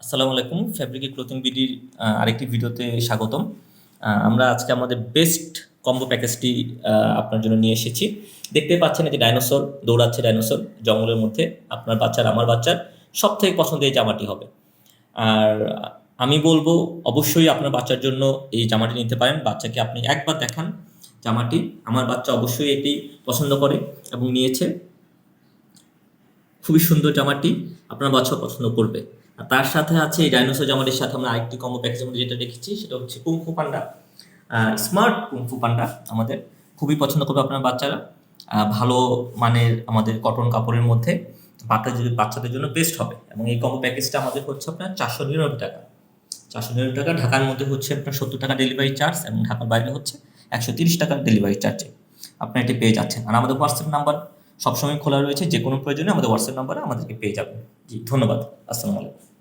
আসসালামু আলাইকুম। ফ্যাব্রিকি ক্লোথিং বিডির আরেকটি ভিডিওতে স্বাগতম। আমরা আজকে আমাদের বেস্ট কম্বো প্যাকেজটি আপনার জন্য নিয়ে এসেছি। দেখতে পাচ্ছেন এই যে ডাইনোসর দৌড়াচ্ছে, ডাইনোসর জঙ্গলের মধ্যে। আপনার বাচ্চার, আমার বাচ্চার সবথেকে পছন্দের এই জামাটি হবে। আর আমি বলবো অবশ্যই আপনার বাচ্চার জন্য এই জামাটি নিতে পারেন। বাচ্চাকে আপনি একবার দেখান জামাটি, আমার বাচ্চা অবশ্যই এটি পছন্দ করে এবং নিয়েছে। খুবই সুন্দর জামাটি, আপনার বাচ্চাও পছন্দ করবে। আর তার সাথে আছে এই ডাইনোসর জামাটির সাথে আমরা আরেকটি কম্বো প্যাকেজের মধ্যে যেটা রেখেছি সেটা হচ্ছে কুংফু পান্ডা। স্মার্ট কুংফু পান্ডা আমাদের খুবই পছন্দ করবে আপনার বাচ্চারা। ভালো মানের আমাদের কটন কাপড়ের মধ্যে বাচ্চাদের জন্য বেস্ট হবে। এবং এই কম্বো প্যাকেজটা আমাদের হচ্ছে আপনার 499 টাকা। 499 টাকা। ঢাকার মধ্যে হচ্ছে আপনার 70 টাকা ডেলিভারি চার্জ এবং ঢাকার বাইরে হচ্ছে 130 টাকার ডেলিভারি চার্জে আপনার এটি পেয়ে যাচ্ছেন। আর আমাদের হোয়াটসঅ্যাপ নাম্বার সবসময় খোলা রয়েছে, যে কোনো প্রয়োজনে আমাদের হোয়াটসঅ্যাপ নাম্বারে আমাদেরকে পেয়ে যাবেন। জি, ধন্যবাদ। আসসালামু আলাইকুম।